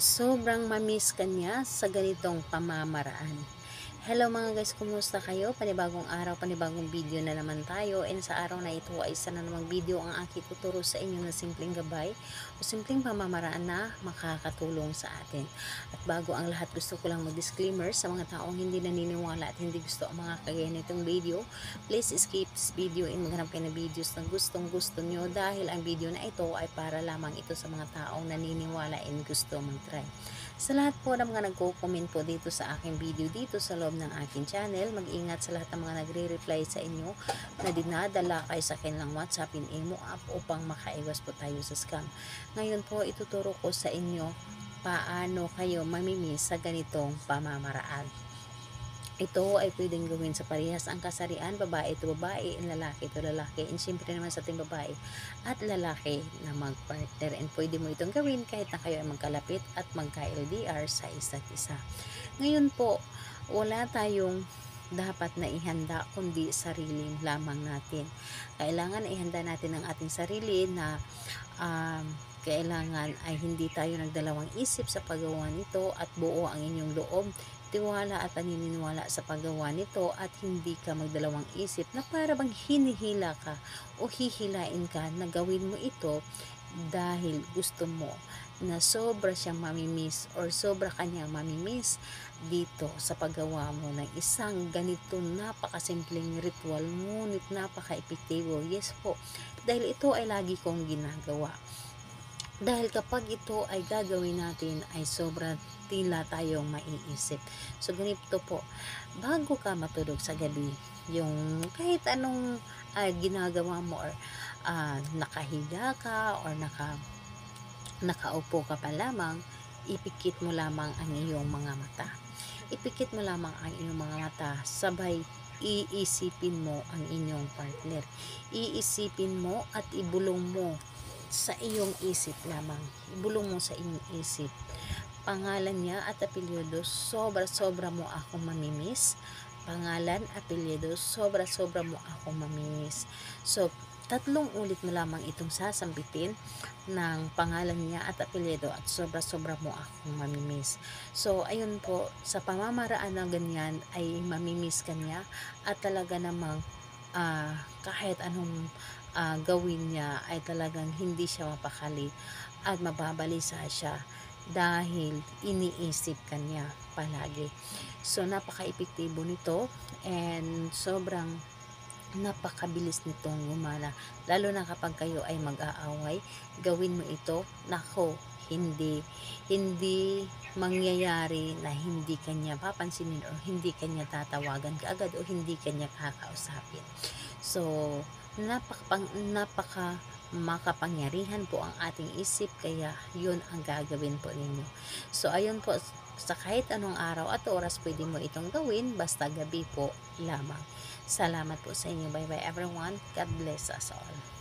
sobrang ma-miss ka niya sa ganitong pamamaraan. Hello mga guys, kumusta kayo? Panibagong araw, panibagong video na naman tayo. And sa araw na ito ay isa na namang video ang aking tuturo sa inyo na simpleng gabay o simpleng pamamaraan na makakatulong sa atin. At bago ang lahat, gusto ko lang mag-disclaimer sa mga taong hindi naniniwala at hindi gusto ang mga kagaya nitong video. Please skip this video and maghanap kayo ng videos na gustong gusto nyo dahil ang video na ito ay para lamang ito sa mga taong naniniwala and gusto mag-try. Sa lahat po ng mga nagko-comment po dito sa aking video dito sa loob ng aking channel, mag-ingat sa lahat ng mga nagre-reply sa inyo na dinadala kayo sa kanilang WhatsApp in Imo app upang makaiwas po tayo sa scam. Ngayon po ituturo ko sa inyo paano kayo mamimiss sa ganitong pamamaraan. Ito ay pwedeng gawin sa parehas ang kasarian, babae ito babae, and lalaki ito lalaki, and syempre naman sa ating babae at lalaki na mag-partner, and pwede mo itong gawin kahit na kayo ay magkalapit at magka-LDR sa isa't isa. Ngayon po, wala tayong dapat na ihanda kundi sarili lamang natin. Kailangan ihanda natin ang ating sarili na kailangan ay hindi tayo nagdalawang isip sa paggawa nito at buo ang inyong loob, tiwala at paniniwala sa paggawa nito at hindi ka magdalawang isip na para bang hinihila ka o hihilain ka na gawin mo ito dahil gusto mo na sobra siyang mamimiss or sobra kanyang mamimiss dito sa paggawa mo ng isang ganito napakasimpleng ritual ngunit napaka-epektibo. Yes po, dahil ito ay lagi kong ginagawa. Dahil kapag ito ay gagawin natin ay sobra tila tayong maiisip. So ganito po, bago ka matulog sa gabi, yung kahit anong ginagawa mo or nakahiga ka or nakaupo ka pa lamang, ipikit mo lamang ang iyong mga mata. Ipikit mo lamang ang iyong mga mata, sabay iisipin mo ang inyong partner. Iisipin mo at ibulong mo sa iyong isip lamang. Ibulong mo sa iyong isip. Pangalan niya at apelyido, sobra-sobra mo akong mamimiss. Pangalan, apelyido, sobra-sobra mo akong mamimiss. So, 3 ulit mo lamang itong sasambitin ng pangalan niya at apelyido at sobra-sobra mo akong mamimiss. So, ayun po, sa pamamaraan na ganyan ay mamimiss ka niya at talaga namang kahit anong gawin niya ay talagang hindi siya mapakali at mababalisa siya dahil iniisip ka niya palagi. So, napaka-epektibo nito and sobrang napakabilis nitong gumana. Lalo na kapag kayo ay mag-aaway, gawin mo ito, nako, hindi mangyayari na hindi kanya papansinin o hindi kanya tatawagan kaagad o hindi kanya kakausapin. So, napaka makapangyarihan po ang ating isip, kaya yun ang gagawin po ninyo. So, ayun po, sa kahit anong araw at oras pwede mo itong gawin, basta gabi po lamang. Salamat po sa inyo. Bye bye everyone. God bless us all.